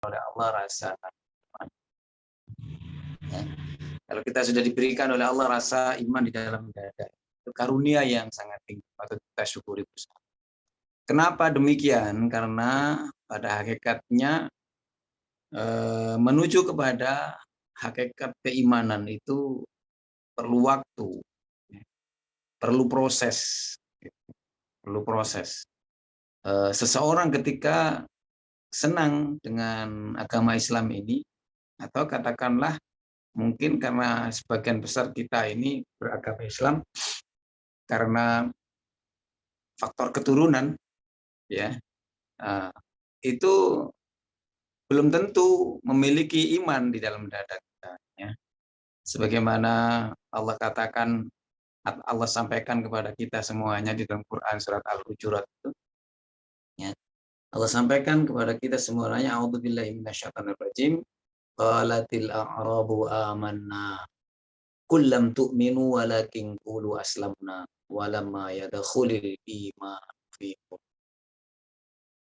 oleh Allah rasa iman. Ya. Kalau kita sudah diberikan oleh Allah rasa iman di dalam dada, itu karunia yang sangat tinggi, patut kita syukuri bersama. Kenapa demikian? Karena pada hakikatnya menuju kepada hakikat keimanan itu perlu waktu, perlu proses, perlu proses. Seseorang ketika senang dengan agama Islam ini, atau katakanlah mungkin karena sebagian besar kita ini beragama Islam karena faktor keturunan, ya, itu belum tentu memiliki iman di dalam dada kita. Ya. Sebagaimana Allah katakan, Allah sampaikan kepada kita semuanya di dalam Quran surat Al-Hujurat itu. Ya. Allah sampaikan kepada kita semuanya, a'udzubillahi minasyaitonirrajim, qalatil a'rabu amanna qul lam tu'minu walakin qulu aslamna walamma yadkhulul iman fi qulubikum.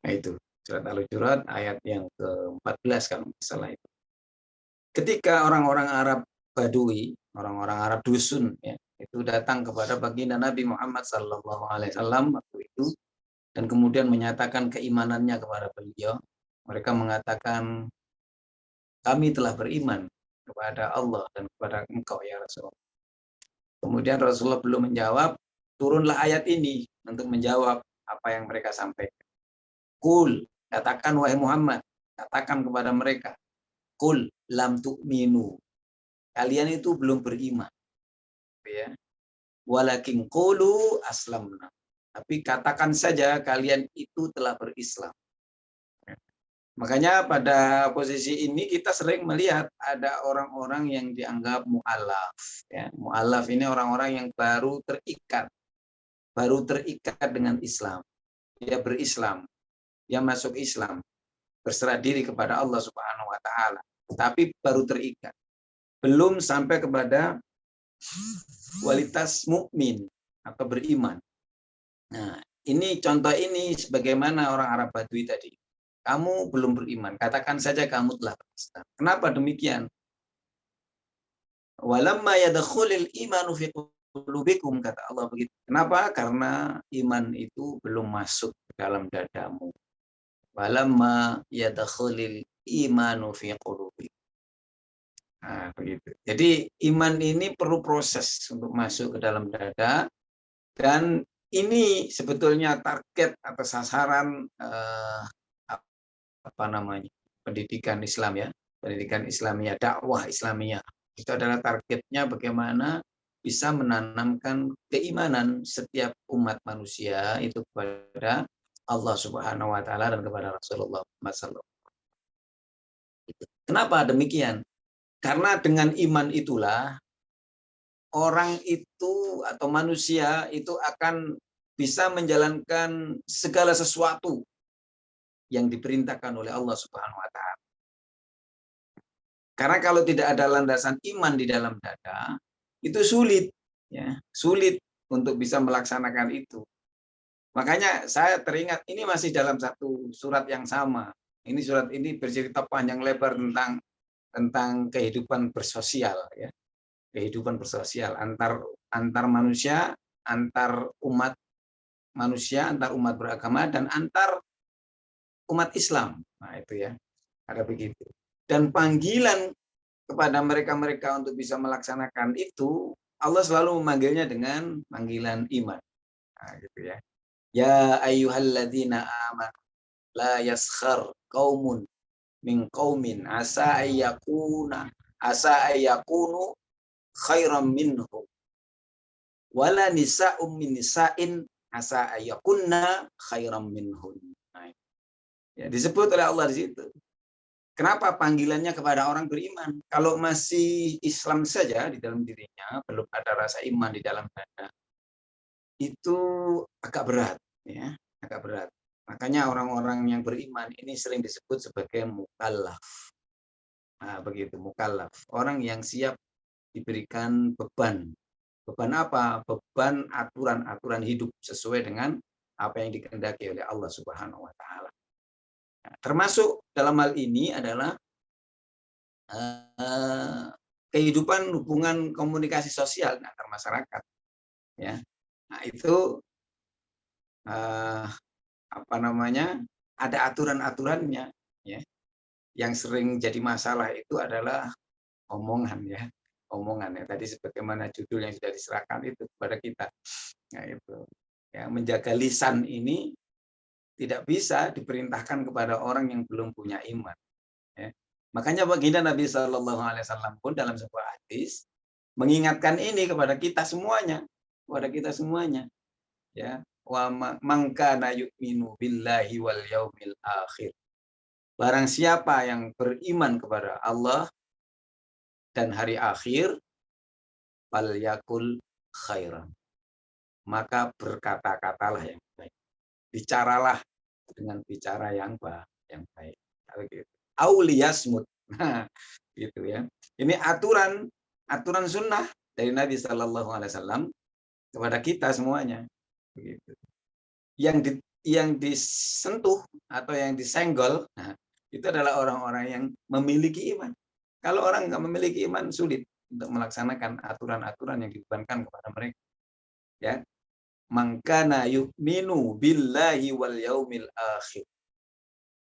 Nah, itu surat Al-Hujurat ayat yang ke-14 kalau nggak salah itu. Ketika orang-orang Arab Badui, orang-orang Arab dusun, ya, itu datang kepada baginda Nabi Muhammad SAW waktu itu, dan kemudian menyatakan keimanannya kepada beliau. Mereka mengatakan, kami telah beriman kepada Allah dan kepada engkau ya Rasulullah. Kemudian Rasulullah belum menjawab, turunlah ayat ini untuk menjawab apa yang mereka sampaikan. Kul, katakan wahai Muhammad, katakan kepada mereka, kul lam tu'minu, kalian itu belum beriman, ya. Walakin qulu aslamna, tapi katakan saja kalian itu telah berislam. Makanya pada posisi ini kita sering melihat ada orang-orang yang dianggap mu'alaf, ya. Mu'alaf ini orang-orang yang baru terikat dengan Islam. Dia berislam, dia masuk Islam, berserah diri kepada Allah Subhanahu wa taala, tapi baru terikat. Belum sampai kepada kualitas mukmin atau beriman. Nah, ini contoh ini sebagaimana orang Arab Badui tadi. Kamu belum beriman, katakan saja kamu telah berislam. Kenapa demikian? Walamma yadkhulul imanu fi qulubikum, kata Allah begitu. Kenapa? Karena iman itu belum masuk ke dalam dadamu. Walamma yadkhulul imanu fi qulubikum. Nah, begitu. Jadi iman ini perlu proses untuk masuk ke dalam dada, dan ini sebetulnya target atau sasaran pendidikan Islam, ya, pendidikan Islamiyah, dakwah Islamiyah. Itu adalah targetnya bagaimana bisa menanamkan keimanan setiap umat manusia itu kepada Allah Subhanahu wa taala dan kepada Rasulullah SAW. Kenapa demikian? Karena dengan iman itulah orang itu atau manusia itu akan bisa menjalankan segala sesuatu yang diperintahkan oleh Allah Subhanahu wa taala. Karena kalau tidak ada landasan iman di dalam dada, itu sulit, ya, sulit untuk bisa melaksanakan itu. Makanya saya teringat ini masih dalam satu surat yang sama. Ini surat ini bercerita panjang lebar tentang kehidupan bersosial, ya. Kehidupan bersosial antar manusia, antar umat manusia, antar umat beragama, dan antar umat Islam. Nah, itu ya. Ada begitu. Dan panggilan kepada mereka-mereka untuk bisa melaksanakan itu, Allah selalu memanggilnya dengan panggilan iman. Nah, gitu ya. Ya ayyuhalladzina amanu la yaskhar qaumun min qaumin asa ayyakunu khairam minhum wala nisa'um min nisa'in asa ayyakunna khairam minhum. Nah, ya, disebut oleh Allah di situ. Kenapa panggilannya kepada orang beriman? Kalau masih Islam saja di dalam dirinya, belum ada rasa iman di dalam dada, itu agak berat, ya, agak berat. Makanya orang-orang yang beriman ini sering disebut sebagai mukallaf. Nah, begitu, mukallaf. Orang yang siap diberikan beban. Beban apa? Beban aturan-aturan hidup sesuai dengan apa yang dikehendaki oleh Allah Subhanahu wa taala. Termasuk dalam hal ini adalah kehidupan hubungan komunikasi sosial antar masyarakat, ya. Nah, itu apa namanya, ada aturan-aturannya, ya. Yang sering jadi masalah itu adalah omongan, ya. Omongan, ya. Tadi sebagaimana judul yang sudah diserahkan itu kepada kita. Nah, itu. Ya, menjaga lisan ini tidak bisa diperintahkan kepada orang yang belum punya iman. Ya. Makanya baginda Nabi Shallallahu Alaihi Wasallam pun dalam sebuah hadis mengingatkan ini kepada kita semuanya, ya. Wa man kana yu'minu billahi wal yaumil akhir. Barang siapa yang beriman kepada Allah dan hari akhir, fal yakul khairan. Maka berkata-katalah yang baik. Bicaralah dengan bicara yang baik. Gitu. Auliyasmut. Nah, gitu ya. Ini aturan sunnah dari Nabi Shallallahu Alaihi Wasallam kepada kita semuanya. Begitu. Yang disentuh atau yang disenggol, nah, itu adalah orang-orang yang memiliki iman. Kalau orang nggak memiliki iman, sulit untuk melaksanakan aturan-aturan yang dibebankan kepada mereka. Ya, mangkana yu'minu billahi wal yaumil akhir.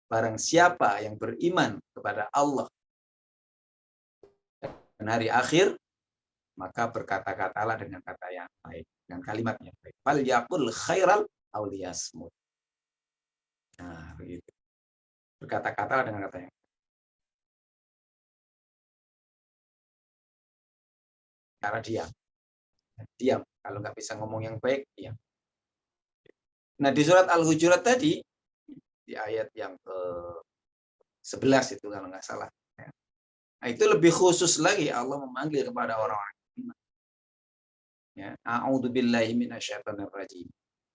Barang siapa yang beriman kepada Allah dan hari akhir, maka berkata-katalah dengan kata yang baik, dengan kalimat yang baik. Fal yaqul khairal aw liyasmut. Nah, begitu. Berkata-katalah dengan kata yang cara diam. Diam. Kalau nggak bisa ngomong yang baik, diam. Nah, di surat Al-Hujurat tadi, di ayat yang ke-11 itu kalau nggak salah. Nah, itu lebih khusus lagi Allah memanggil kepada orang-orang beriman. Ya, a'udzubillahi minasyaitonirrajim.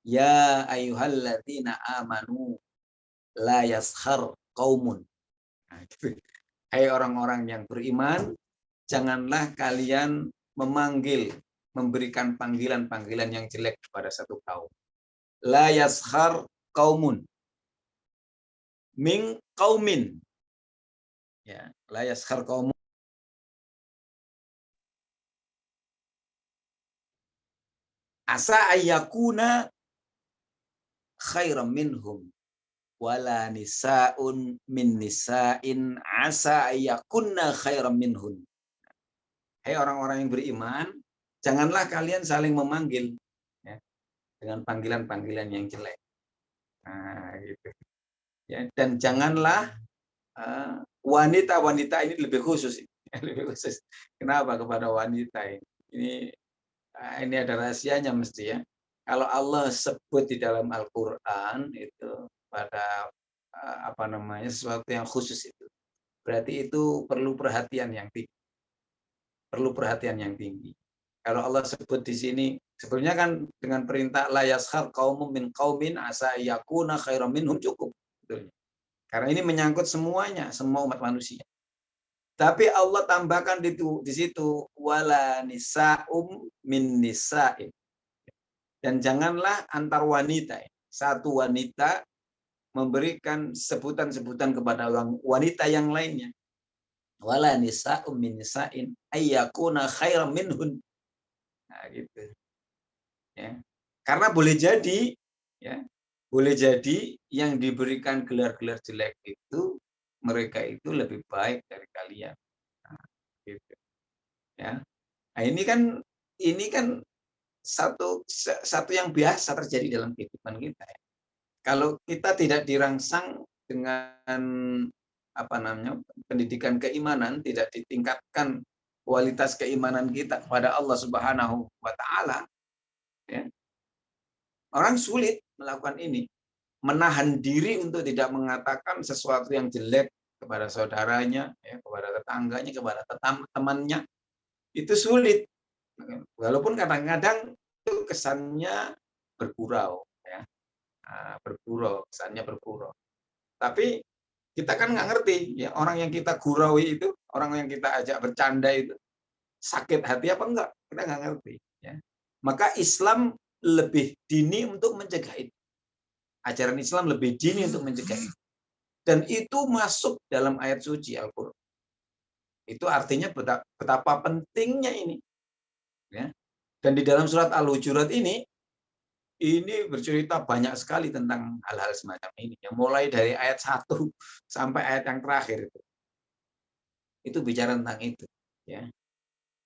Ya ayyuhalladzina amanu la yaskhar qaumun. Nah, gitu. Hai orang-orang yang beriman, janganlah kalian memberikan panggilan-panggilan yang jelek kepada satu kaum. La yaskhar qaumun min qaumin. Ya, la yaskhar qaumun. Asa ayyakuna khairam minhum wala nisaun min nisain asa ayyakunna khairam minhun. Hai orang-orang yang beriman, janganlah kalian saling memanggil, ya, dengan panggilan-panggilan yang jelek. Nah, gitu. Ya, dan janganlah wanita-wanita ini lebih khusus, lebih khusus. Kenapa kepada wanita ini? Ini ada rahasianya mesti, ya. Kalau Allah sebut di dalam Al-Qur'an itu pada apa namanya, sesuatu yang khusus itu, berarti itu perlu perhatian yang tinggi. Perlu perhatian yang tinggi. Kalau Allah sebut di sini, sebenarnya kan dengan perintah la yaskhar qaumun min qaumin asa yakuna khairam minhum cukup. Betulnya. Karena ini menyangkut semuanya, semua umat manusia. Tapi Allah tambahkan di situ wala nisaum min nisain. Dan janganlah antar wanita, satu wanita memberikan sebutan-sebutan kepada wanita yang lainnya. Wala nisa'um min nisa'in ayyakuna khairam minhun. Nah, gitu. Ya. Karena boleh jadi, ya, boleh jadi yang diberikan gelar-gelar jelek itu mereka itu lebih baik dari kalian. Nah, gitu. Ya. Nah, ini kan satu yang biasa terjadi dalam kehidupan kita. Ya. Kalau kita tidak dirangsang dengan apa namanya, pendidikan keimanan, tidak ditingkatkan kualitas keimanan kita kepada Allah Subhanahu wa taala, ya, orang sulit melakukan ini. Menahan diri untuk tidak mengatakan sesuatu yang jelek kepada saudaranya, ya, kepada tetangganya, kepada temannya, itu sulit. Walaupun kadang-kadang itu kesannya bergurau, ya. Bergurau, kesannya bergurau. Tapi kita kan nggak ngerti, ya, orang yang kita guraui itu, orang yang kita ajak bercanda itu sakit hati apa enggak, kita nggak ngerti. Ya. Maka Islam lebih dini untuk mencegah itu. Ajaran Islam lebih dini untuk mencegah itu. Dan itu masuk dalam ayat suci Al-Qur'an. Itu artinya betapa pentingnya ini, ya. Dan di dalam surat Al-Hujurat ini bercerita banyak sekali tentang hal-hal semacam ini. Yang mulai dari ayat 1 sampai ayat yang terakhir itu bicara tentang itu, ya.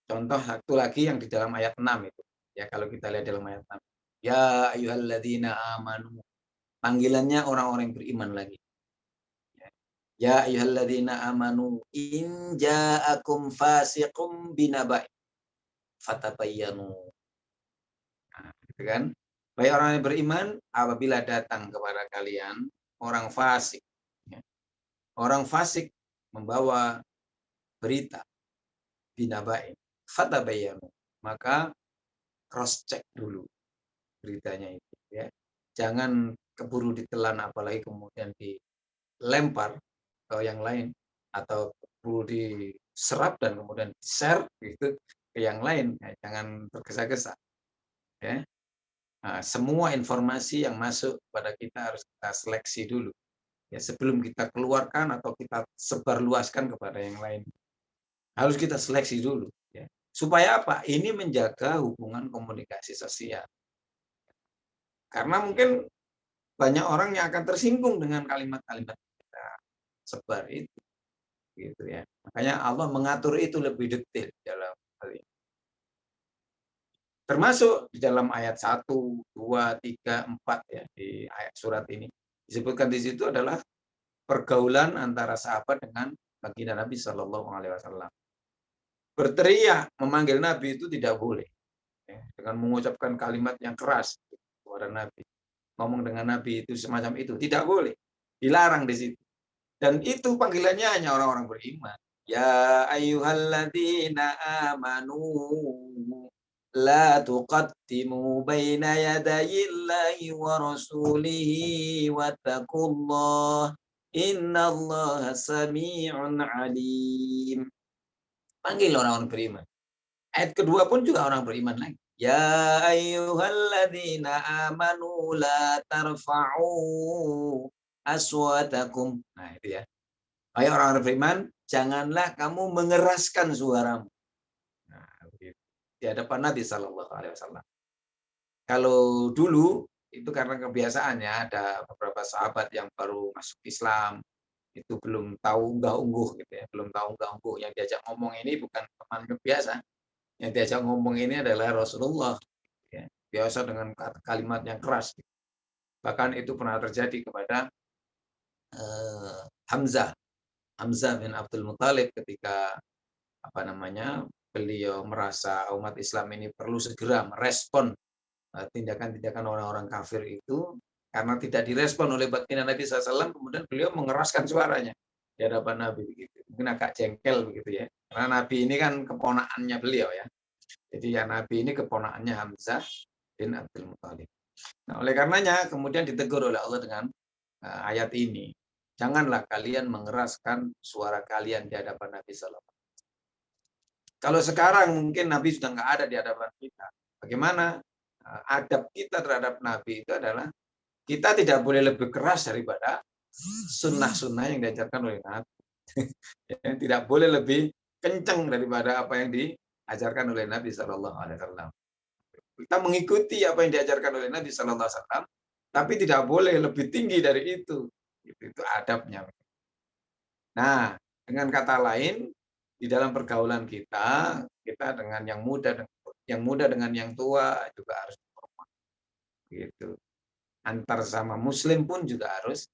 Contoh satu lagi yang di dalam ayat 6 itu. Ya, kalau kita lihat dalam ayat 6. Ya ayyuhalladzina amanu. Panggilannya orang-orang yang beriman lagi. Ya ayyuhalladzina amanu in ja'akum fasiqum binaba'in fatabayyanu. Nah, gitu kan? Baik orang yang beriman apabila datang kepada kalian orang fasik. Ya. Orang fasik membawa berita binaba'in fatabayyanu. Maka cross check dulu beritanya itu, ya. Jangan keburu ditelan apalagi kemudian dilempar ke yang lain atau keburu diserap dan kemudian di-share gitu ke yang lain. Ya, jangan tergesa-gesa, ya. Nah, semua informasi yang masuk kepada kita harus kita seleksi dulu, ya, sebelum kita keluarkan atau kita sebarluaskan kepada yang lain. Harus kita seleksi dulu, ya. Supaya apa? Ini menjaga hubungan komunikasi sosial. Karena mungkin banyak orang yang akan tersinggung dengan kalimat-kalimat yang kita sebar itu, gitu ya. Makanya Allah mengatur itu lebih detail dalam hal ini. Termasuk di dalam ayat 1, 2, 3, 4 ya di ayat surat ini. Disebutkan di situ adalah pergaulan antara sahabat dengan baginda Nabi Shallallahu alaihi wasallam. Berteriak memanggil Nabi itu tidak boleh, ya, dengan mengucapkan kalimat yang keras kepada Nabi. Ngomong dengan Nabi itu semacam itu tidak boleh. Dilarang di situ. Dan itu panggilannya hanya orang-orang beriman. Ya ayyuhalladzina amanu la tuqaddimu baina yadayillahi wa rasulihi wattaqullah innallaha sami'un alim. Panggil orang-orang beriman. Ayat kedua pun juga orang beriman lagi. Ya ayyuhalladzina amanu la tarfa'u aswatakum. Nah, itu ya. Hai orang-orang beriman, janganlah kamu mengeraskan suaramu. Nah, begitu. Di hadapan Nabi Shallallahu alaihi wasallam. Kalau dulu itu karena kebiasaannya ada beberapa sahabat yang baru masuk Islam, itu belum tahu unggah-ungguh gitu ya, belum tahu unggah-ungguh. Yang diajak ngomong ini bukan teman biasa. Yang diajak ngomong ini adalah Rasulullah, ya. Biasa dengan kalimat yang keras. Bahkan itu pernah terjadi kepada Hamzah. Hamzah bin Abdul Muthalib ketika beliau merasa umat Islam ini perlu segera merespon tindakan-tindakan orang-orang kafir itu, karena tidak direspon oleh baginda Nabi SAW, kemudian beliau mengeraskan suaranya di hadapan Nabi begitu. Mungkin agak jengkel begitu ya. Karena Nabi ini kan keponakannya beliau ya. Jadi ya Nabi ini keponakannya Hamzah bin Abdul Muthalib. Nah, oleh karenanya kemudian ditegur oleh Allah dengan ayat ini. Janganlah kalian mengeraskan suara kalian di hadapan Nabi SAW. Kalau sekarang mungkin Nabi sudah nggak ada di hadapan kita. Bagaimana adab kita terhadap Nabi itu adalah kita tidak boleh lebih keras daripada sunnah-sunnah yang diajarkan oleh Nabi. Tidak boleh lebih kencang daripada apa yang diajarkan oleh Nabi Shallallahu Alaihi Wasallam. Kita mengikuti apa yang diajarkan oleh Nabi Shallallahu Alaihi Wasallam, tapi tidak boleh lebih tinggi dari itu. Itu adabnya. Nah, dengan kata lain, di dalam pergaulan kita dengan yang muda dengan yang tua juga harus hormat. Gitu. Antar sama Muslim pun juga harus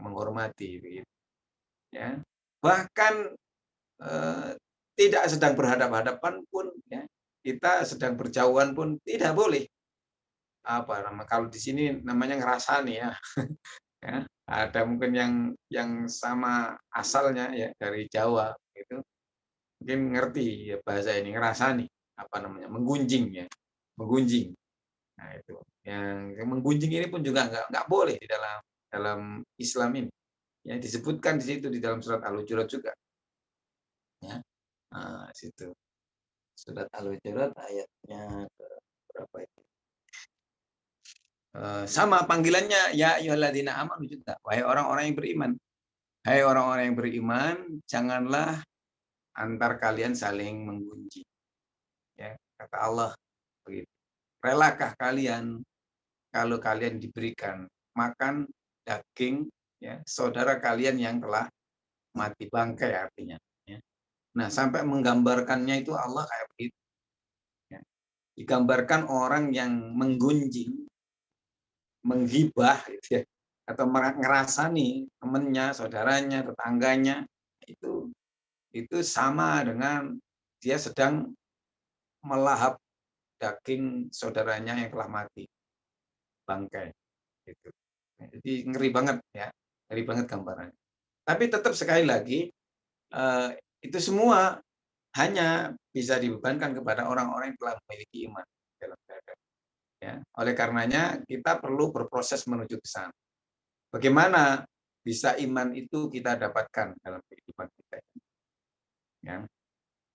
menghormati. Begitu. Ya. Bahkan tidak sedang berhadapan-hadapan pun, ya, kita sedang berjauhan pun tidak boleh. Kalau di sini namanya ngerasani ya. Ya, ada mungkin yang sama asalnya ya dari Jawa itu mungkin ngerti ya bahasa ini ngerasani menggunjing ya, menggunjing. Nah itu yang menggunjing ini pun juga nggak boleh di dalam Islam ini. Ya disebutkan di situ di dalam surat Al-Hujurat juga. Ya, nah, situ surat Al-Hujurat ayatnya berapa itu? Sama panggilannya ya ayyuhalladzina amanu juga, wahai orang-orang yang beriman. Hai orang-orang yang beriman, janganlah antar kalian saling menggunjing. Ya, kata Allah begitu. Relakah kalian kalau kalian diberikan makan daging ya saudara kalian yang telah mati, bangkai artinya. Ya. Nah, sampai menggambarkannya itu Allah kayak begitu. Ya. Digambarkan orang yang menggunjing, menghibah gitu ya, atau ngerasani temannya, saudaranya, tetangganya, itu sama dengan dia sedang melahap daging saudaranya yang telah mati, bangkai gitu. Jadi ngeri banget ya, ngeri banget gambarannya. Tapi tetap sekali lagi itu semua hanya bisa dibebankan kepada orang-orang yang telah memiliki iman dalam keadaan. Ya. Oleh karenanya kita perlu berproses menuju ke sana. Bagaimana bisa iman itu kita dapatkan dalam kehidupan kita? Ya.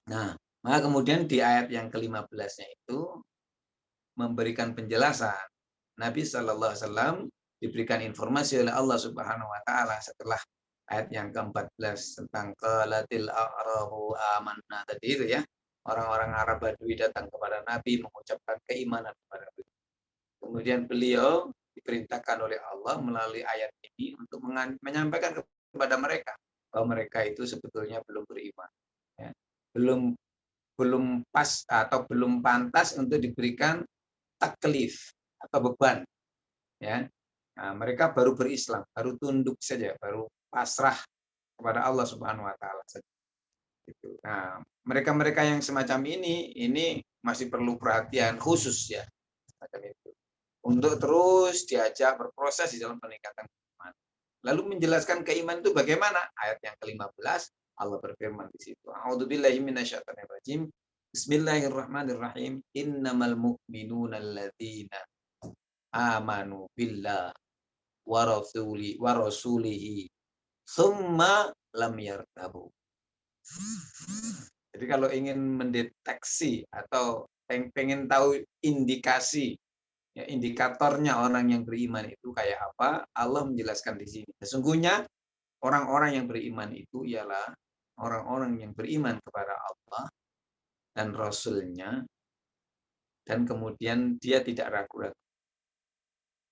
Nah, maka kemudian di ayat yang ke-15-nya itu memberikan penjelasan. Nabi Shallallahu Alaihi Wasallam diberikan informasi oleh Allah Subhanahu Wa Taala setelah ayat yang ke-14 tentang qalatil a'rabu amanna tadi itu ya. Orang-orang Arab Badui datang kepada Nabi mengucapkan keimanan kepada Nabi. Kemudian beliau diperintahkan oleh Allah melalui ayat ini untuk menyampaikan kepada mereka bahwa mereka itu sebetulnya belum beriman. Ya. Belum belum pas atau belum pantas untuk diberikan taklif atau beban. Ya. Nah, mereka baru berislam, baru tunduk saja, baru pasrah kepada Allah Subhanahu Wa Taala. Gitu. Nah, mereka-mereka yang semacam ini masih perlu perhatian khusus ya, semacam itu. Untuk terus diajak berproses di dalam peningkatan iman. Lalu menjelaskan keimanan itu bagaimana? Ayat yang ke-15 Allah berfirman di situ. A'udzubillahi minasyaitonirrajim. Bismillahirrahmanirrahim. Innamal mu'minuna alladzina amanu billah wa rasulihi summa lam yartabu. Jadi kalau ingin mendeteksi atau pengen tahu indikasi ya, indikatornya orang yang beriman itu kayak apa, Allah menjelaskan di sini. Sesungguhnya orang-orang yang beriman itu ialah orang-orang yang beriman kepada Allah dan Rasul-Nya dan kemudian dia tidak ragu-ragu.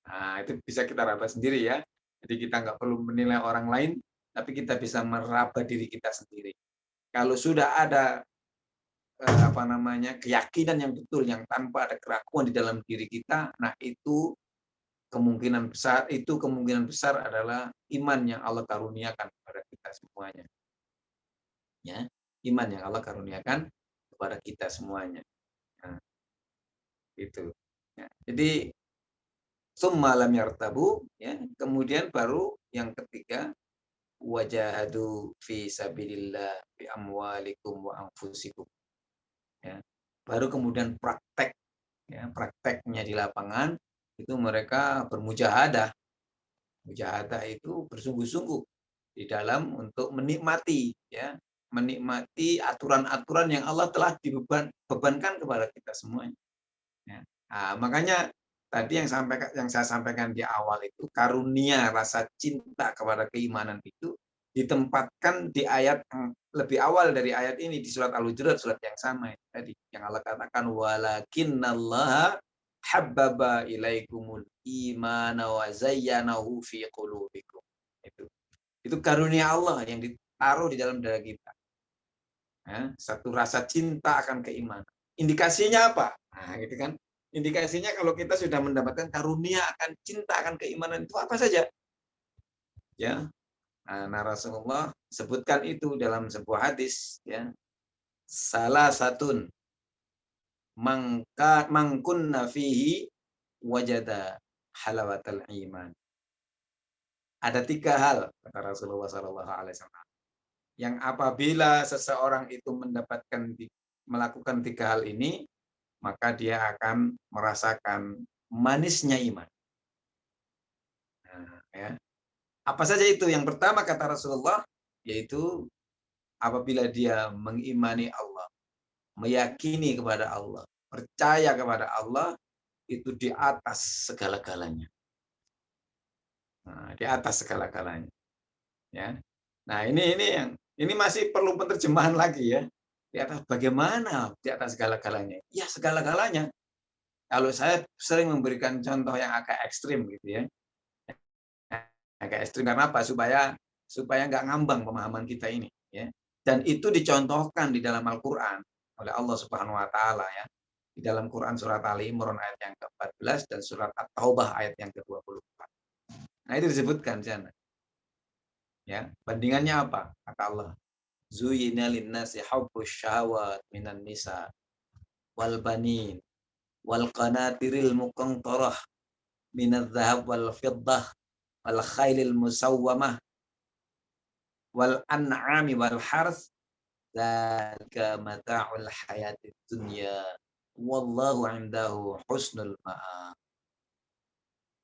Nah, itu bisa kita raba sendiri ya. Jadi kita nggak perlu menilai orang lain, tapi kita bisa meraba diri kita sendiri. Kalau sudah ada keyakinan yang betul yang tanpa ada keraguan di dalam diri kita, nah kemungkinan besar adalah iman yang Allah karuniakan kepada kita semuanya. Ya, iman yang Allah karuniakan kepada kita semuanya. Nah, itu. Ya. Jadi summa lam yartabu, ya. Kemudian baru yang ketiga wajahadu fi sabilillah bi amwalikum wa anfusikum. Ya. Baru kemudian praktek, ya, prakteknya di lapangan itu mereka bermujahadah. Mujahadah itu bersungguh-sungguh di dalam untuk menikmati, ya, menikmati aturan-aturan yang Allah telah bebankan kepada kita semuanya. Ya. Nah, makanya tadi yang saya sampaikan di awal itu karunia rasa cinta kepada keimanan itu ditempatkan di ayat yang lebih awal dari ayat ini di surat Al-Hujurat, surat yang sama tadi yang Allah katakan walakinnallaha habbaba ilaikumul imana wa zayyanahu fi qulubikum. Itu karunia Allah yang ditaruh di dalam dada kita. Ya, satu rasa cinta akan keimanan. Indikasinya apa? Nah, gitu kan. Indikasinya kalau kita sudah mendapatkan karunia akan cinta akan keimanan itu apa saja? Ya. Nah, Rasulullah sebutkan itu dalam sebuah hadis ya. Salah satun mangkunna fihi wajada halawatal iman. Ada 3 hal kata Rasulullah SAW yang apabila seseorang itu melakukan 3 hal ini, maka dia akan merasakan manisnya iman. Nah, ya. Apa saja itu? Yang pertama kata Rasulullah, yaitu apabila dia mengimani Allah, meyakini kepada Allah, percaya kepada Allah, itu di atas segala-galanya. Nah, di atas segala-galanya. Ya. Nah, ini masih perlu penerjemahan lagi ya. Di atas bagaimana di atas segala-galanya? Ya segala-galanya. Kalau saya sering memberikan contoh yang agak ekstrim gitu ya. Agak ekstrim karena apa? Supaya nggak ngambang pemahaman kita ini ya. Dan itu dicontohkan di dalam Al-Qur'an oleh Allah Subhanahu wa taala ya. Di dalam Quran surat Ali Imran ayat yang ke-14 dan surat At-Taubah ayat yang ke-24. Nah, itu disebutkan di sana. Ya, bandingannya apa? Kata Allah, Zuyyina lin-nasi hubbus syahawat minan nisa wal banin wal qanatiril muqantarah minadz dzahab wal fiddah wal khailil musawwamah wal an'ami wal harth dzalika mata'ul hayatid dunya wallahu 'indahu husnul ma'ab.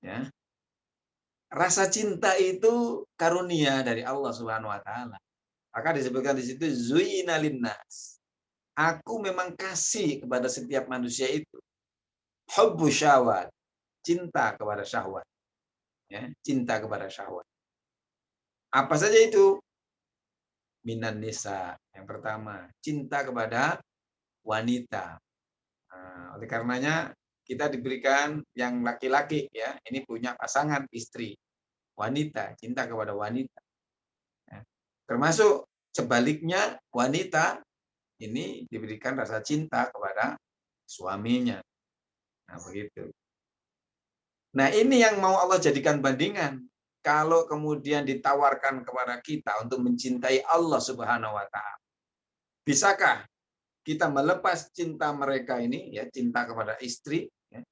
Ya. Rasa cinta itu karunia dari Allah Subhanahu wa taala. Maka disebutkan di situ zuyyina linnas. Aku memang kasih kepada setiap manusia itu hubbu syahwat, cinta kepada syahwat, ya, cinta kepada syahwat. Apa saja itu? Minan nisa. Yang pertama, cinta kepada wanita. Nah, oleh karenanya kita diberikan yang laki-laki ya, ini punya pasangan istri, wanita, cinta kepada wanita. Ya. Termasuk sebaliknya wanita ini diberikan rasa cinta kepada suaminya. Nah, begitu. Nah, ini yang mau Allah jadikan bandingan. Kalau kemudian ditawarkan kepada kita untuk mencintai Allah Subhanahu wa taala, bisakah kita melepas cinta mereka ini ya, cinta kepada istri ya.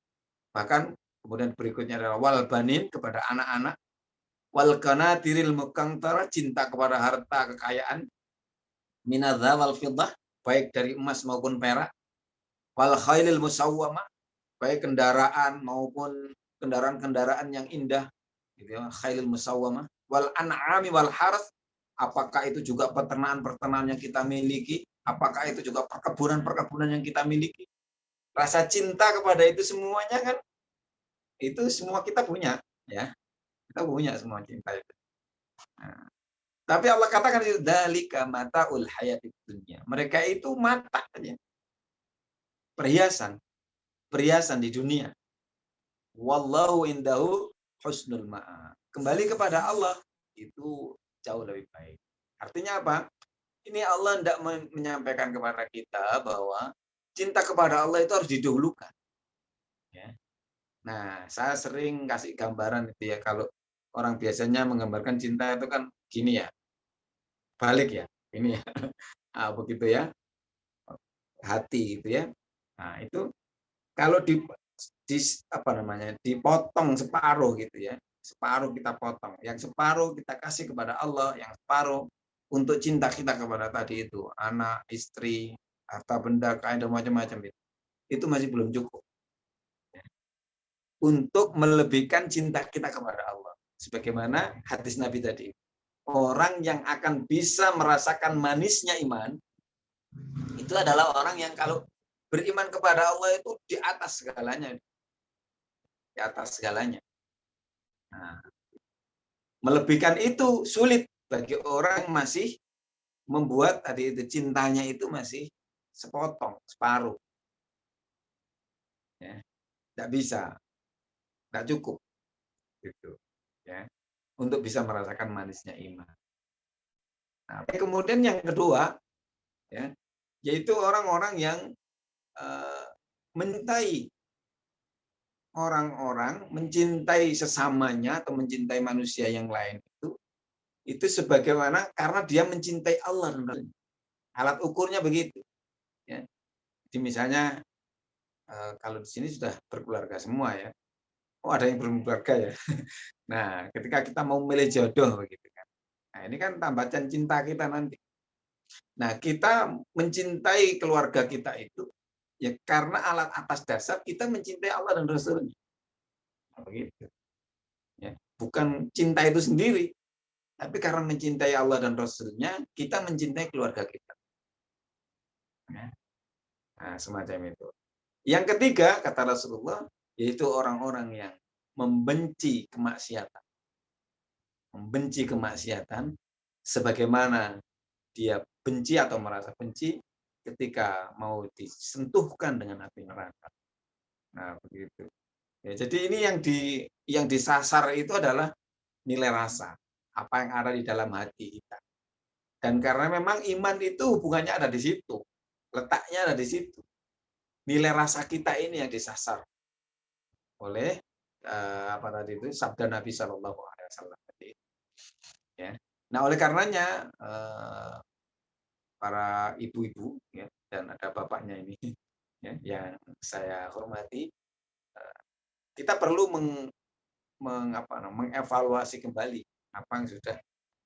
Bahkan kemudian berikutnya adalah wal banin kepada anak-anak, wal qanatiril muqantara cinta kepada harta kekayaan, minadza wal fiddah baik dari emas maupun perak, wal khailil musawwamah baik kendaraan maupun kendaraan-kendaraan yang indah gitu ya, khailil musawwamah, wal an'ami wal harth apakah itu juga peternakan-peternakan yang kita miliki, apakah itu juga perkebunan-perkebunan yang kita miliki. Rasa cinta kepada itu semuanya kan itu semua kita punya ya. Kita punya semua cinta itu. Nah, tapi Allah katakan itu dzalika mataul hayatid dunya. Mereka itu mata aja. Perhiasan, perhiasan di dunia. Wallahu indahu husnul ma'ab. Kembali kepada Allah itu jauh lebih baik. Artinya apa? Ini Allah tidak menyampaikan kepada kita bahwa cinta kepada Allah itu harus didahulukan. Ya. Nah, saya sering kasih gambaran itu ya kalau orang biasanya menggambarkan cinta itu kan gini ya, balik ya, ini ya, begitu ya, hati gitu ya. Nah, itu kalau di apa namanya dipotong separuh gitu ya, separuh kita potong, yang separuh kita kasih kepada Allah, yang separuh untuk cinta kita kepada tadi itu anak, istri, harta benda, kain dan macam-macam itu masih belum cukup untuk melebihkan cinta kita kepada Allah. Sebagaimana hadis Nabi tadi, orang yang akan bisa merasakan manisnya iman itu adalah orang yang kalau beriman kepada Allah itu di atas segalanya, di atas segalanya. Nah, melebihkan itu sulit bagi orang yang masih membuat tadi itu cintanya itu masih sepotong, separuh. Ya, tidak bisa, tidak cukup, gitu. Ya, untuk bisa merasakan manisnya iman. Nah, kemudian yang kedua, ya, yaitu orang-orang yang mencintai orang-orang, mencintai sesamanya atau mencintai manusia yang lain itu sebagaimana karena dia mencintai Allah. Alat ukurnya begitu. Ya. Jadi misalnya kalau di sini sudah berkeluarga semua ya. Oh ada yang belum berkeluarga ya. Nah ketika kita mau memilih jodoh begitu kan. Nah ini kan tambatan cinta kita nanti. Nah kita mencintai keluarga kita itu ya karena alat atas dasar kita mencintai Allah dan Rasulnya. Nah, begitu. Ya. Bukan cinta itu sendiri, tapi karena mencintai Allah dan Rasulnya, kita mencintai keluarga kita. Ya. Nah, semacam itu. Yang ketiga, kata Rasulullah, yaitu orang-orang yang membenci kemaksiatan. Membenci kemaksiatan, sebagaimana dia benci atau merasa benci ketika mau disentuhkan dengan api neraka. Nah, begitu. Ya, jadi ini yang disasar itu adalah nilai rasa, apa yang ada di dalam hati kita. Dan karena memang iman itu hubungannya ada di situ, letaknya ada di situ. Nilai rasa kita ini yang disasar oleh apa tadi itu sabda Nabi Shallallahu Alaihi Wasallam tadi. Ya. Nah, oleh karenanya para ibu-ibu ya, dan ada bapaknya ini ya, yang saya hormati, kita perlu mengevaluasi kembali apa yang sudah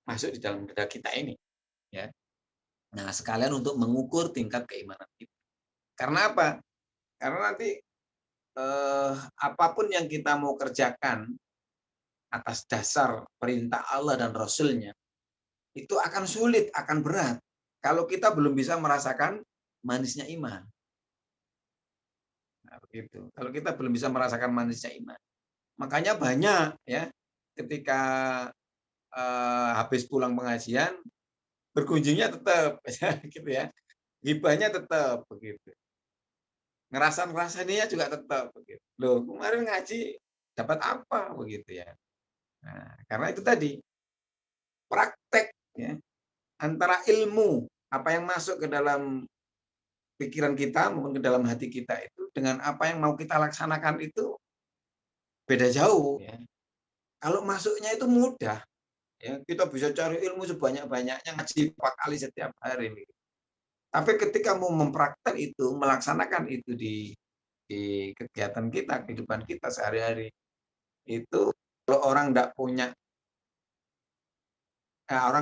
masuk di dalam dada kita ini. Ya. Nah, sekalian untuk mengukur tingkat keimanan kita. Karena apa? Karena nanti apapun yang kita mau kerjakan atas dasar perintah Allah dan Rasul-Nya, itu akan sulit, akan berat. Kalau kita belum bisa merasakan manisnya iman. Nah, begitu. Kalau kita belum bisa merasakan manisnya iman. Makanya banyak ya, ketika habis pulang pengajian, berkunjungnya tetap, gitu ya. Gibahnya tetap, begitu. Ngerasa-ngerasanya juga tetap, begitu. Loh, kemarin ngaji dapat apa, begitu ya. Nah, karena itu tadi, praktek ya, antara ilmu, apa yang masuk ke dalam pikiran kita maupun ke dalam hati kita itu dengan apa yang mau kita laksanakan itu beda jauh ya. Kalau masuknya itu mudah ya, kita bisa cari ilmu sebanyak-banyaknya, ngaji 4 kali setiap hari. Tapi ketika mau mempraktek itu, melaksanakan itu di kegiatan kita, kehidupan kita sehari-hari, itu kalau orang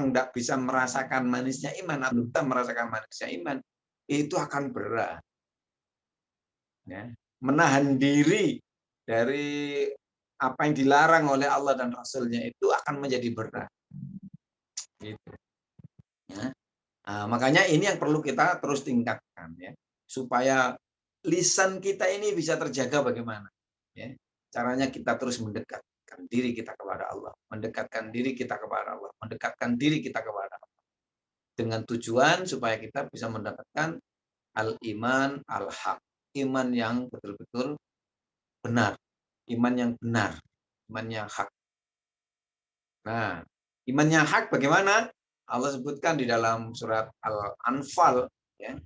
tidak bisa merasakan manisnya iman, atau kita merasakan manisnya iman, itu akan berat. Ya. Menahan diri dari apa yang dilarang oleh Allah dan Rasul-Nya itu akan menjadi berat. Gitu. Ya. Nah, makanya ini yang perlu kita terus tingkatkan ya, supaya lisan kita ini bisa terjaga bagaimana. Ya. Caranya kita terus mendekatkan diri kita kepada Allah, mendekatkan diri kita kepada Allah, mendekatkan diri kita kepada Allah. Dengan tujuan supaya kita bisa mendapatkan al-iman al-haq, iman yang betul-betul benar, iman yang benar, iman yang hak. Nah, iman yang hak bagaimana? Allah sebutkan di dalam surat Al-Anfal, ya.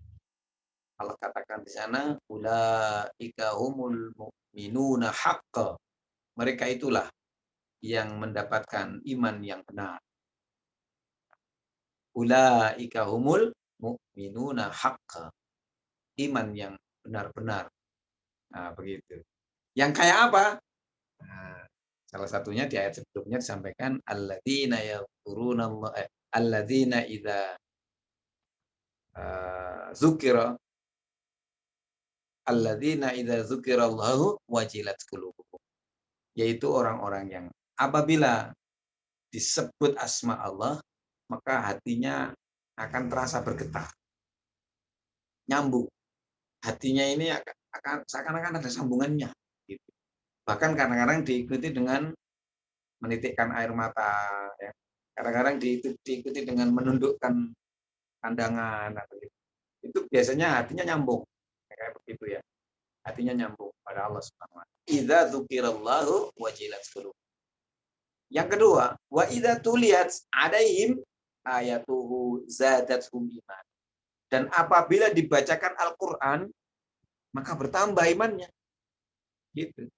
Allah katakan di sana, ulaika humul mu'minuna haqqa. Mereka itulah yang mendapatkan iman yang benar. Ulaika humul mu'minuna haqqa. Iman yang benar-benar. Nah, begitu. Yang kayak apa? Nah, salah satunya di ayat sebelumnya disampaikan alladzina yadhkuruna Allah alladzina idza dzukira alladzina idza dzukirallahu wajilat qulubuhum. Yaitu orang-orang yang apabila disebut asma Allah, maka hatinya akan terasa bergetar. Nyambung. Hatinya ini akan seakan-akan ada sambungannya. Gitu. Bahkan kadang-kadang diikuti dengan menitikkan air mata, ya. Kadang-kadang diikuti dengan menundukkan pandangan. Itu biasanya hatinya nyambung. Kayak begitu ya. Hatinya nyambung pada Allah Subhanahu wa taala. Idza dzukirallahu wajilat qulubuhum. Yang kedua, wa idza tuliyat alaihim ayatuhu zadatuhum iman. Dan apabila dibacakan Al-Qur'an, maka bertambah imannya. Gitu.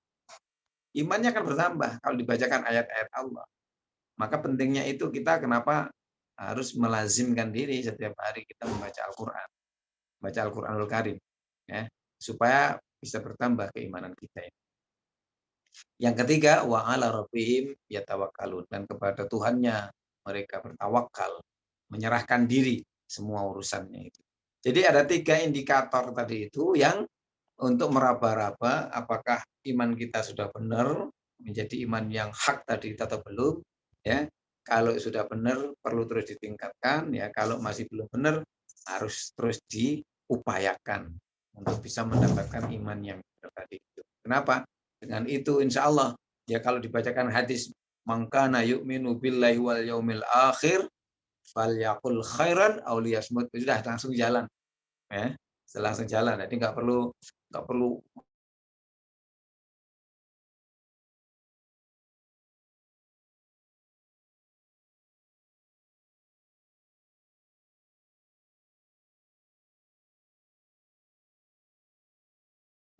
Imannya akan bertambah kalau dibacakan ayat-ayat Allah. Maka pentingnya itu kita kenapa harus melazimkan diri setiap hari kita membaca Al-Qur'an. Baca Al-Qur'anul Karim, ya, supaya bisa bertambah keimanan kita ini. Yang ketiga, wa 'ala rabbihim yatawakkalun, dan kepada Tuhannya mereka bertawakal, menyerahkan diri semua urusannya itu. Jadi ada 3 indikator tadi itu yang untuk meraba-raba apakah iman kita sudah benar, menjadi iman yang hak tadi atau belum, ya. Kalau sudah benar perlu terus ditingkatkan, ya. Kalau masih belum benar harus terus diupayakan untuk bisa mendapatkan iman yang benar tadi itu. Kenapa? Dengan itu insya Allah ya, kalau dibacakan hadis mangkana yu'minu billahi wal yaumil akhir falyaqul khairan aw liyasmut. Sudah langsung jalan, ya. Langsung jalan. Jadi nggak perlu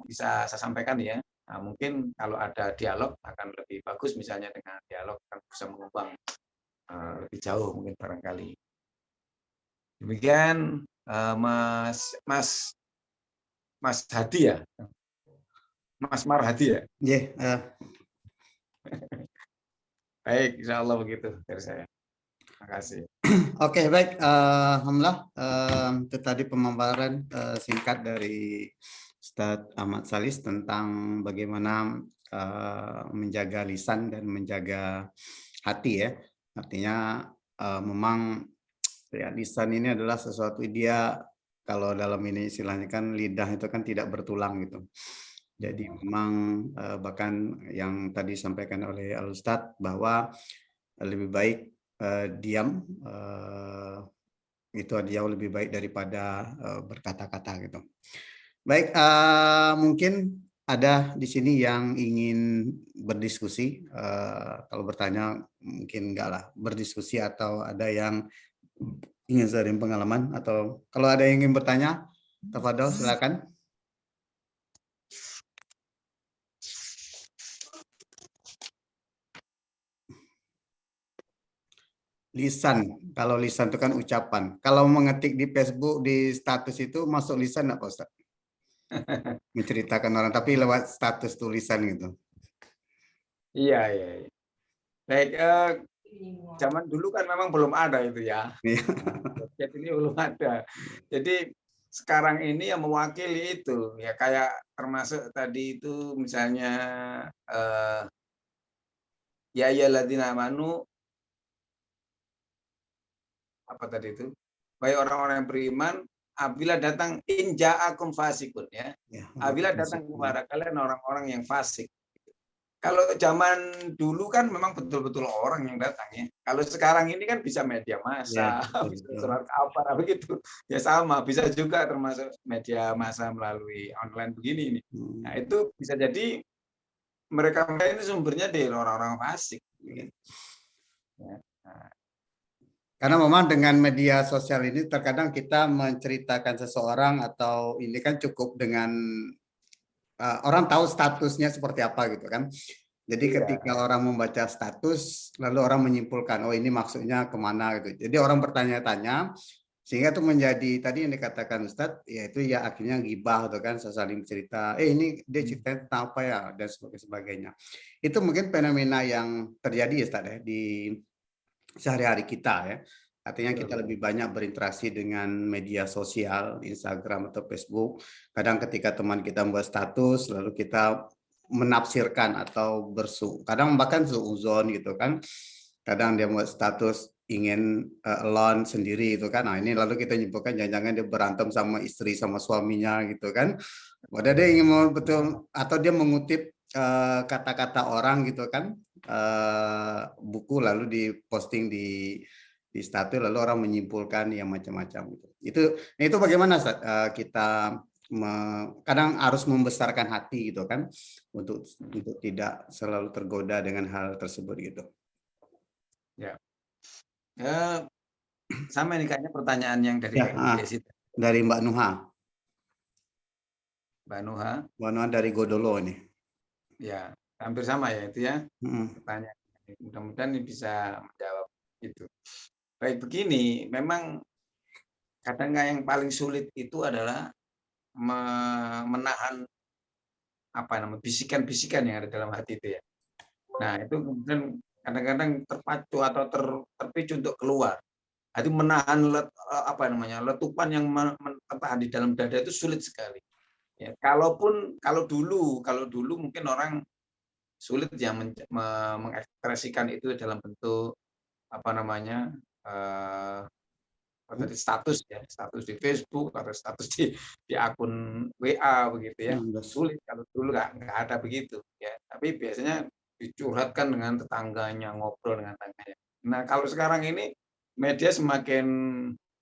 bisa saya sampaikan ya. Nah, mungkin kalau ada dialog akan lebih bagus, misalnya dengan dialog akan bisa mengembang lebih jauh mungkin barangkali. Demikian Mas Mas Mas Hadi ya, Mas Marhadi ya. Yeah, Baik, insya Allah begitu dari saya. Terima kasih. Oke, baik. Alhamdulillah, itu tadi pemaparan singkat dari Ustadz Ahmad Salis tentang bagaimana menjaga lisan dan menjaga hati ya. Artinya memang ya, lisan ini adalah sesuatu dia, kalau dalam ini istilahnya kan lidah itu kan tidak bertulang gitu. Jadi memang bahkan yang tadi disampaikan oleh Al Ustadz bahwa lebih baik diam, itu jauh lebih baik daripada berkata-kata gitu. Baik, mungkin ada di sini yang ingin berdiskusi. Kalau bertanya mungkin enggak lah berdiskusi, atau ada yang ingin sharing pengalaman, atau kalau ada yang ingin bertanya, tafadhol silakan. Lisan, kalau lisan itu kan ucapan. Kalau mengetik di Facebook, di status itu masuk lisan enggak Pak Ustaz? Menceritakan orang, tapi lewat status tulisan gitu. Iya, iya, iya. Baik, zaman dulu kan memang belum ada itu ya. Iya. Website ini belum ada. Jadi sekarang ini yang mewakili itu ya, kayak termasuk tadi itu misalnya ya ayyuhalladzina amanu, apa tadi itu? Baik orang-orang yang beriman, apabila datang in ja'akum fasikun ya. Ya, Apabila datang kepada kalian orang-orang yang fasik. Kalau zaman dulu kan memang betul-betul orang yang datang ya. Kalau sekarang ini kan bisa media massa, ya, bisa surat kabar begitu. Ya sama, bisa juga termasuk media massa melalui online begini ini. Nah, itu bisa jadi mereka ini sumbernya dari orang-orang fasik. Ya. Nah. Karena memang dengan media sosial ini terkadang kita menceritakan seseorang, atau ini kan cukup dengan orang tahu statusnya seperti apa gitu kan. Jadi ketika orang membaca status, lalu orang menyimpulkan, oh ini maksudnya kemana gitu. Jadi orang bertanya-tanya, sehingga itu menjadi tadi yang dikatakan Ustadz, yaitu ya akhirnya gibah atau kan saling cerita, ini dia cerita tentang apa ya, dan sebagainya. Itu mungkin fenomena yang terjadi ya Ustadz ya, di sehari-hari kita ya. Artinya kita lebih banyak berinteraksi dengan media sosial, Instagram atau Facebook. Kadang ketika teman kita membuat status, lalu kita menafsirkan atau kadang bahkan suuzon gitu kan. Kadang dia membuat status ingin alone sendiri itu kan. Nah, ini lalu kita nyimpulkan jangan-jangan dia berantem sama istri sama suaminya gitu kan. Padahal dia ingin mau betul, atau dia mengutip kata-kata orang gitu kan, buku lalu diposting di status, lalu orang menyimpulkan yang macam-macam gitu. Itu bagaimana kita kadang harus membesarkan hati gitu kan, untuk tidak selalu tergoda dengan hal tersebut gitu. Ya. Sama ini kayaknya pertanyaan yang dari Desi. Dari Mbak Nuha. Mbak Nuha. Mbak Nuha dari Godolo ini. Ya, hampir sama ya itu ya. Pertanyaan. Mudah-mudahan ini bisa menjawab itu. Baik, begini, memang kadang yang paling sulit itu adalah menahan bisikan-bisikan yang ada dalam hati itu ya. Nah, itu kemudian kadang-kadang terpacu atau terpicu untuk keluar. Itu menahan letupan yang tertahan di dalam dada itu sulit sekali. Ya, kalau dulu mungkin orang sulit ya mengekspresikan itu dalam bentuk status ya, status di Facebook atau status di akun WA begitu ya. Sulit kalau dulu nggak ada begitu ya. Tapi biasanya dicurhatkan dengan tetangganya, ngobrol dengan tetangganya. Nah, kalau sekarang ini media semakin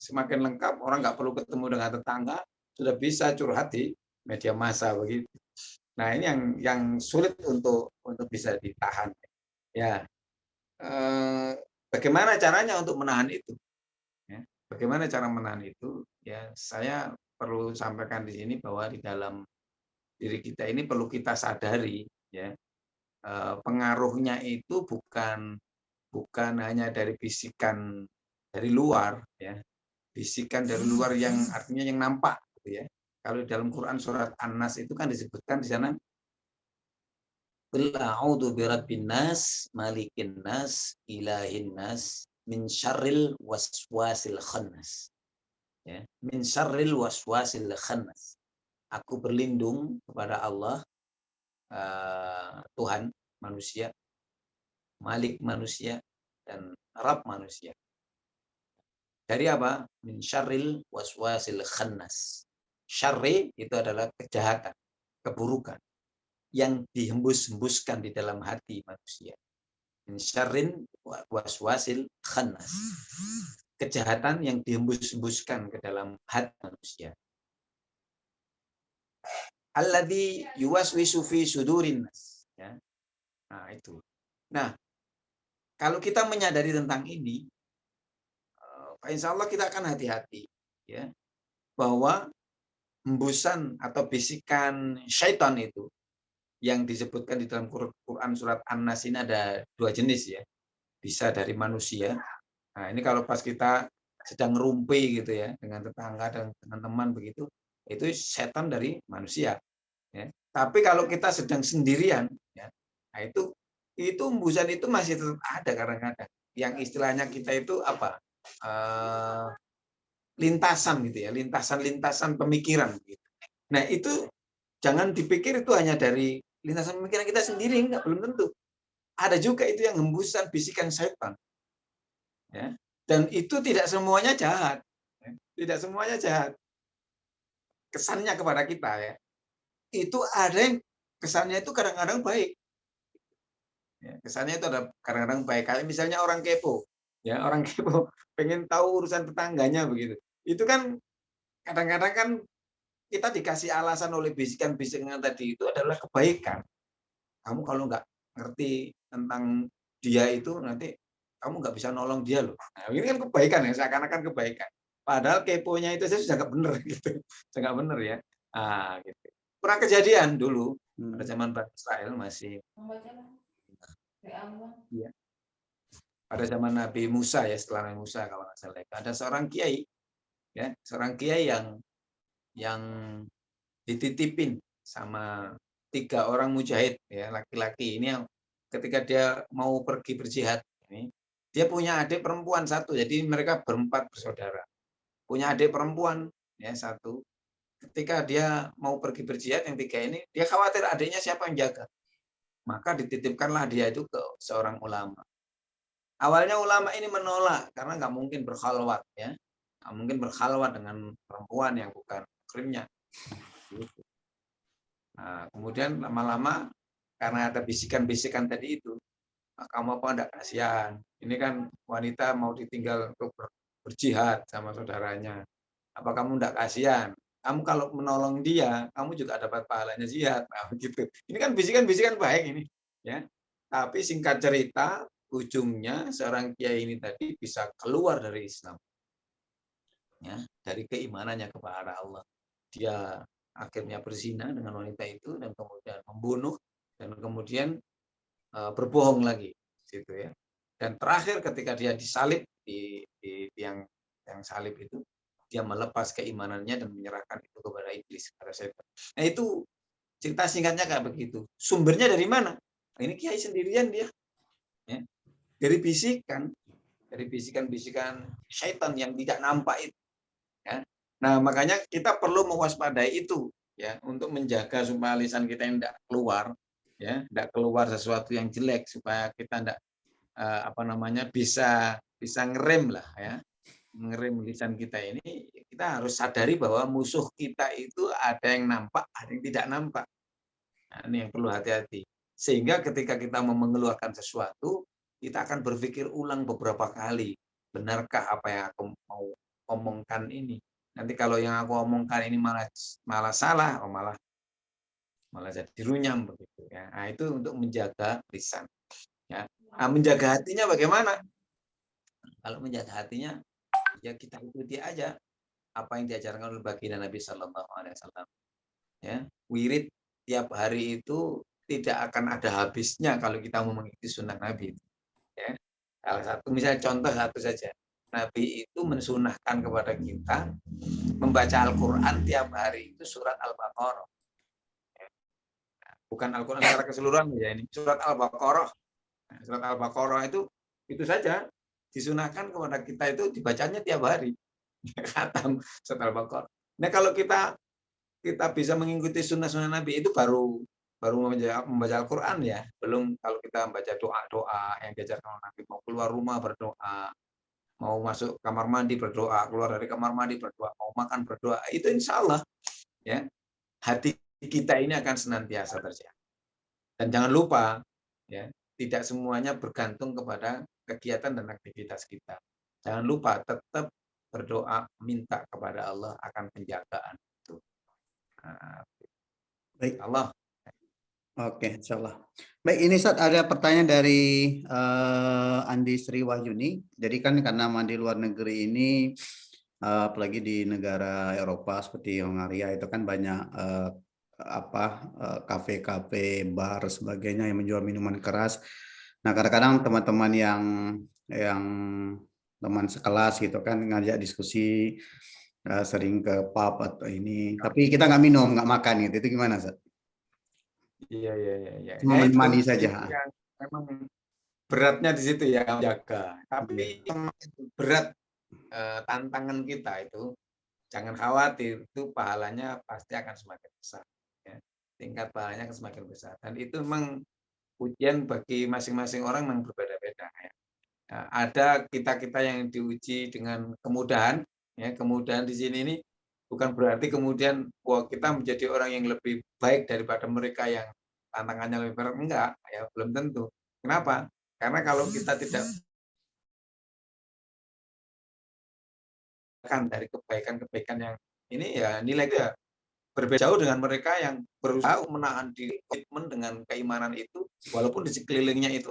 semakin lengkap, orang nggak perlu ketemu dengan tetangga, sudah bisa curhat di media massa begitu. Nah, ini yang sulit untuk bisa ditahan. Ya, bagaimana caranya untuk menahan itu? Ya, bagaimana cara menahan itu? Ya, saya perlu sampaikan di sini bahwa di dalam diri kita ini perlu kita sadari, ya, pengaruhnya itu bukan hanya dari bisikan dari luar, ya, bisikan dari luar yang artinya yang nampak, gitu ya. Kalau dalam Quran surat An-Nas itu kan disebutkan di sana, Qul a'udzu birabbin nas, malikin nas, ilahin nas, min syarril waswasil khannas. Ya, min syarril waswasil khannas. Aku berlindung kepada Allah, Tuhan manusia, Malik manusia, dan Rabb manusia. Dari apa? Min syarril waswasil khannas. Syarri itu adalah kejahatan, keburukan yang dihembus-hembuskan di dalam hati manusia. Min syarrin waswasil khannas. Kejahatan yang dihembus-hembuskan ke dalam hati manusia. Alladzi yuwaswisu fi sudurin nas. Ya. Nah, itu. Nah, kalau kita menyadari tentang ini, insya Allah kita akan hati-hati, ya, bahwa hembusan atau bisikan syaitan itu yang disebutkan di dalam Quran surat An-Nas ini ada 2 jenis, ya. Bisa dari manusia. Nah, ini kalau pas kita sedang ngerumpi gitu ya dengan tetangga dan dengan teman begitu, itu setan dari manusia, ya. Tapi kalau kita sedang sendirian, ya, nah itu hembusan itu masih tetap ada kadang-kadang. Yang istilahnya kita itu apa? Lintasan gitu ya, lintasan-lintasan pemikiran gitu. Nah, itu jangan dipikir itu hanya dari lintasan pemikiran kita sendiri, enggak, belum tentu. Ada juga itu yang hembusan bisikan setan. Ya. Dan itu tidak semuanya jahat. Ya. Tidak semuanya jahat. Kesannya kepada kita, ya. Itu ada yang kesannya itu kadang-kadang baik. Ya, kesannya itu ada kadang-kadang baik. Kayak misalnya orang kepo. Ya, orang kepo pengen tahu urusan tetangganya begitu. Itu kan kadang-kadang kan kita dikasih alasan oleh bisikan-bisikan tadi itu adalah kebaikan. Kamu kalau nggak ngerti tentang dia itu nanti kamu nggak bisa nolong dia loh. Nah, ini kan kebaikan ya, seakan-akan kebaikan. Padahal keponya itu saya sudah nggak bener gitu, sudah nggak bener ya. Ah, gitu. Pernah kejadian dulu pada zaman Bani Israel masih. Ya. Pada zaman Nabi Musa ya, setelah Nabi Musa kalau nggak salah, ada seorang kiai, ya, seorang kiai yang dititipin sama 3 orang mujahid, ya, laki-laki ini yang ketika dia mau pergi berjihad ini, dia punya adik perempuan 1, jadi mereka berempat bersaudara. Punya adik perempuan ya 1. Ketika dia mau pergi berjihad yang 3 ini, dia khawatir adiknya siapa yang jaga. Maka dititipkanlah dia itu ke seorang ulama. Awalnya ulama ini menolak karena nggak mungkin berkhalwat, ya. Nggak mungkin berkhalwat dengan perempuan yang bukan muhrimnya. Nah, kemudian lama-lama karena ada bisikan-bisikan tadi itu, kamu apa enggak, kasihan. Ini kan wanita mau ditinggal untuk berjihad sama saudaranya. Apa kamu enggak kasihan? Kamu kalau menolong dia, kamu juga dapat pahalanya jihad. Nah, begitu. Ini kan bisikan-bisikan baik ini, ya. Tapi singkat cerita, ujungnya seorang kiai ini tadi bisa keluar dari Islam. Ya, dari keimanannya kepada Allah. Dia akhirnya berzina dengan wanita itu dan kemudian membunuh dan kemudian berbohong lagi, gitu ya. Dan terakhir ketika dia disalib di yang salib itu, dia melepas keimanannya dan menyerahkan itu kepada iblis, kepada setan. Nah, itu cerita singkatnya kayak begitu. Sumbernya dari mana? Nah, ini kiai sendirian dia, ya. Dari bisikan-bisikan syaitan yang tidak nampak itu. Ya. Nah, makanya kita perlu mewaspadai itu, ya, untuk menjaga supaya lisan kita tidak keluar, ya, tidak keluar sesuatu yang jelek, supaya kita tidak bisa ngerem lah, ya, ngerem lisan kita ini. Kita harus sadari bahwa musuh kita itu ada yang nampak, ada yang tidak nampak. Nah, ini yang perlu hati-hati. Sehingga ketika kita mau mengeluarkan sesuatu, kita akan berpikir ulang beberapa kali. benarkah apa yang aku mau omongkan ini? Nanti kalau yang aku omongkan ini malah salah, malah jadi runyam begitu ya. Nah, itu untuk menjaga lisan. Ya. Nah, menjaga hatinya bagaimana? Kalau menjaga hatinya, ya kita ikuti aja apa yang diajarkan oleh baginda Nabi Sallallahu Alaihi Wasallam. Ya, wirid tiap hari itu tidak akan ada habisnya kalau kita mau mengikuti sunnah Nabi. Ya, salah satu misalnya contoh satu saja. Nabi itu mensunahkan kepada kita membaca Al-Quran tiap hari itu surat Al-Baqarah. Bukan Al-Quran secara keseluruhan ya, ini surat Al-Baqarah. Nah, surat Al-Baqarah itu saja disunahkan kepada kita itu dibacanya tiap hari. Khatam surat Al-Baqarah. Nah, kalau kita bisa mengikuti sunnah-sunnah Nabi itu baru membaca Al-Quran ya. Belum kalau kita membaca doa-doa yang diajarkan oleh Nabi, mau keluar rumah berdoa, mau masuk kamar mandi berdoa, keluar dari kamar mandi berdoa, mau makan berdoa, itu insya Allah ya hati kita ini akan senantiasa terjaga. Dan jangan lupa ya, tidak semuanya bergantung kepada kegiatan dan aktivitas kita. Jangan lupa tetap berdoa, minta kepada Allah akan penjagaan itu. Nah, Baik. Allah. Oke, insya Allah. Baik, ini Ustaz ada pertanyaan dari Andi Sri Wahyuni. Jadi kan karena di luar negeri ini, apalagi di negara Eropa seperti Hongaria itu kan banyak kafe-kafe, bar sebagainya yang menjual minuman keras. Nah, kadang-kadang teman-teman yang teman sekelas gitu kan ngajak diskusi, sering ke pub atau ini, tapi kita nggak minum, nggak makan gitu. Itu gimana, Ustaz? Iya. Cuma Nah, menemani itu saja. yang memang beratnya di situ ya, jaga. Tapi berat tantangan kita itu, jangan khawatir, itu pahalanya pasti akan semakin besar. Ya. Tingkat pahalanya akan semakin besar. Dan itu memang ujian bagi masing-masing orang yang berbeda-beda. Ya. Nah, ada kita yang diuji dengan kemudahan. Ya, kemudahan di sini ini bukan berarti kemudian kita menjadi orang yang lebih baik daripada mereka yang tantangannya lebih berat. Enggak, ya belum tentu. Kenapa? Karena kalau kita tidak dari kebaikan-kebaikan yang ini ya nilai itu ya berbeda jauh dengan mereka yang berusaha menahan diri komitmen dengan keimanan itu walaupun di sekelilingnya itu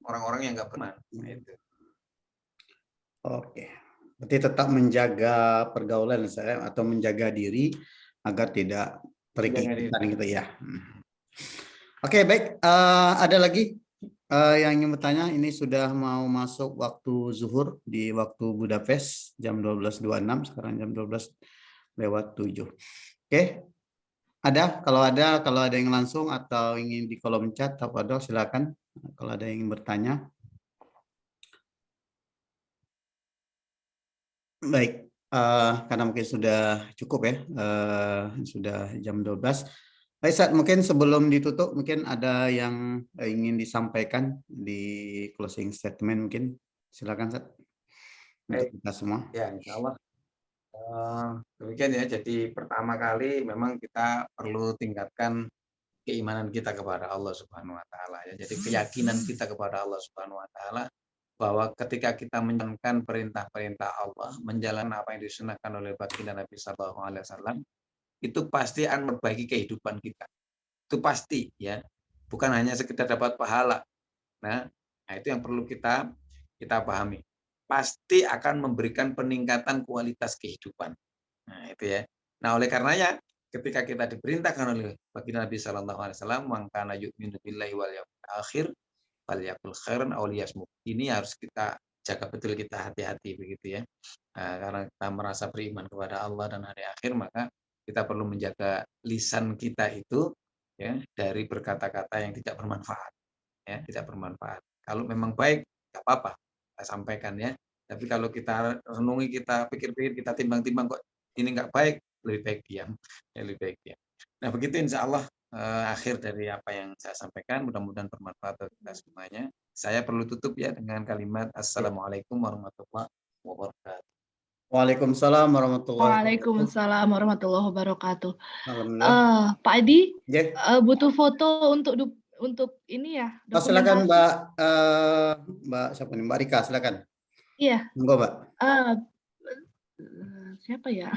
orang-orang yang nggak beriman. Nah, itu. Oke, berarti tetap menjaga pergaulan saya atau menjaga diri agar tidak terikut-ikutan gitu ya. Oke, baik. Ada lagi yang ingin bertanya? Ini sudah mau masuk waktu zuhur di waktu Budapest jam 12.26, sekarang jam 12:07. Oke, ada? Kalau ada yang langsung atau ingin di kolom chat atau silakan kalau ada yang ingin bertanya. Baik, karena mungkin sudah cukup ya, sudah jam 12. Baik, Ustaz, mungkin sebelum ditutup, mungkin ada yang ingin disampaikan di closing statement mungkin. Silakan, Ustaz, untuk kita semua. Ya, insya Allah. Demikian ya, jadi pertama kali memang kita perlu tingkatkan keimanan kita kepada Allah Subhanahu wa taala ya. Jadi keyakinan kita kepada Allah Subhanahu wa taala bahwa ketika kita menjalankan perintah-perintah Allah, menjalankan apa yang disunahkan oleh baginda Nabi Sallallahu Alaihi Wasallam, itu pasti akan memperbaiki kehidupan kita. Itu pasti ya, bukan hanya sekedar dapat pahala. Nah itu yang perlu kita pahami. Pasti akan memberikan peningkatan kualitas kehidupan. Nah itu ya. Nah oleh karenanya, ketika kita diperintahkan oleh baginda Nabi Sallallahu Alaihi Wasallam, "Man kana yu'minu billahi wal yawmil akhir falyaqul khairan aw liyasmut." Ini harus kita jaga betul, kita hati-hati begitu ya. Nah, karena kita merasa beriman kepada Allah dan hari akhir, maka kita perlu menjaga lisan kita itu ya dari berkata-kata yang tidak bermanfaat. Ya, tidak bermanfaat. Kalau memang baik, nggak apa-apa, kita sampaikan ya. Tapi kalau kita renungi, kita pikir-pikir, kita timbang-timbang kok ini nggak baik, lebih baik diam. Ya, lebih baik diam. Nah begitu insya Allah akhir dari apa yang saya sampaikan, mudah-mudahan bermanfaat untuk kita semuanya. Saya perlu tutup ya dengan kalimat Assalamualaikum warahmatullahi wabarakatuh. Waalaikumsalam warahmatullahi wabarakatuh. Waalaikumsalam warahmatullahi wabarakatuh. Alhamdulillah. Pak Adi, Ya. butuh foto untuk ini ya. Oh, silakan dokumentasi. Mbak siapa nih? Mbak Rika, silakan. Iya. Monggo, Mbak. Siapa ya?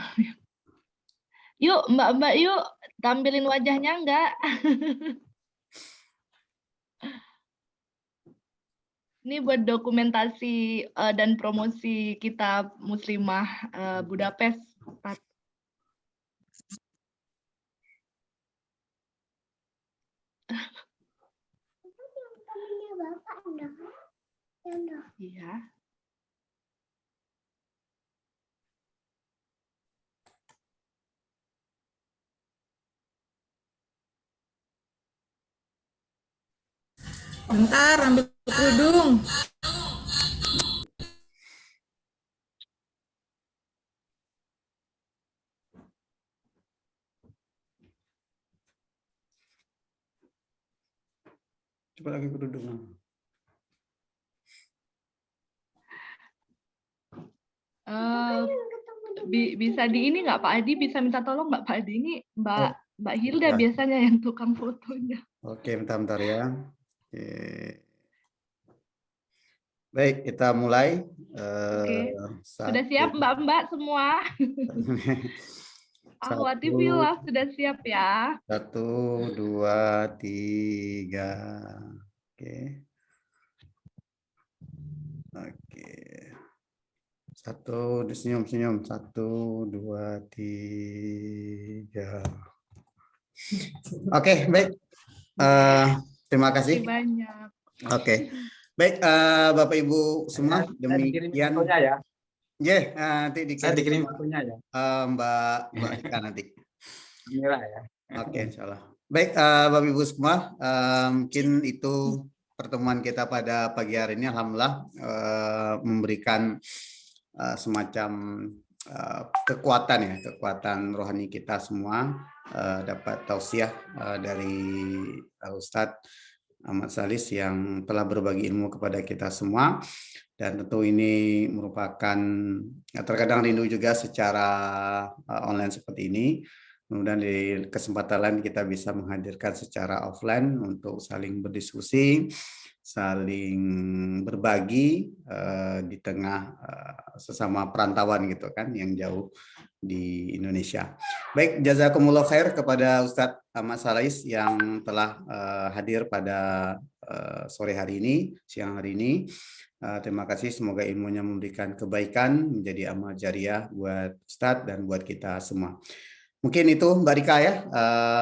Yuk, Mbak, yuk tampilin wajahnya enggak? Ini buat dokumentasi dan promosi kitab Muslimah Budapest. Ustadz. Iya. Bentar, ambil kerudung. Coba lagi kerudung. Bisa di ini nggak Pak Adi? Bisa minta tolong nggak Pak Adi? Ini Mbak Hilda ya. biasanya yang tukang fotonya. Oke, bentar ya. Oke. Baik, kita mulai. Oke. Sudah siap Mbak-mbak semua? Akhwati fillah sudah siap ya? 1, 2, 3. Oke. Oke. 1, senyum-senyum. 1, 2, 3. Oke, baik. Terima kasih. Terima kasih banyak. Oke. Baik, Bapak Ibu semua, demikian. Ya. Nanti Saya dikirim dikirim fotonya ya. Mbak Ika nanti. Merah ya. Oke, insyaallah. Baik, Bapak Ibu semua, mungkin itu pertemuan kita pada pagi hari ini. Alhamdulillah memberikan semacam kekuatan rohani kita semua, dapat tausiah dari Ustadz Ahmad Salis yang telah berbagi ilmu kepada kita semua, dan tentu ini merupakan terkadang rindu juga secara online seperti ini. Kemudian di kesempatan lain kita bisa menghadirkan secara offline untuk saling berdiskusi, saling berbagi di tengah sesama perantauan gitu kan yang jauh di Indonesia. Baik, jazakumullah khair kepada Ustadz Ahmad Salis yang telah hadir pada sore hari ini, siang hari ini. Terima kasih, semoga ilmunya memberikan kebaikan, menjadi amal jariah buat Ustadz dan buat kita semua. Mungkin itu Mbak Rika ya,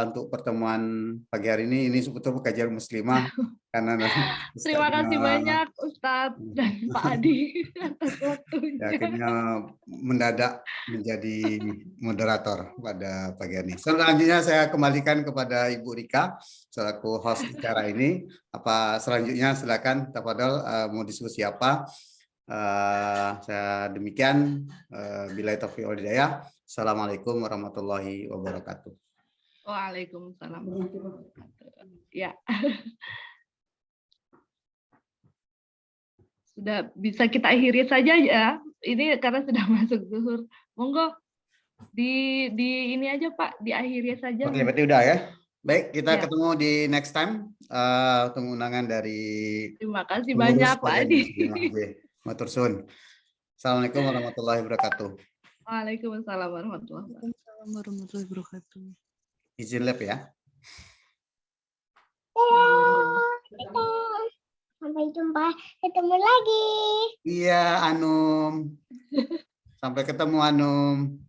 untuk pertemuan pagi hari ini sebetulnya kajian muslimah. Karena terima kasih banyak Ustadz dan Pak Adi atas waktunya. Ya, akhirnya mendadak menjadi moderator pada pagi hari ini. Selanjutnya saya kembalikan kepada Ibu Rika selaku host acara ini. Apa selanjutnya silakan, tafadhol, mau diskusi apa? Saya demikian. Billahi taufiq wal hidayah. Assalamualaikum warahmatullahi wabarakatuh. Waalaikumsalam. Ya. Sudah bisa kita akhiri saja ya. Ini karena sudah masuk zuhur. Monggo di ini aja Pak, diakhiri saja. Oke, berarti udah ya. Baik, kita Ya. ketemu di next time. Tunggu undangan dari Terima kasih banyak Pak Adi. Matur suwun. Assalamualaikum warahmatullahi wabarakatuh. Waalaikumsalam warahmatullahi wabarakatuh. Izin lab ya. Sampai jumpa, ketemu lagi. Iya, Anum. Sampai ketemu, Anum.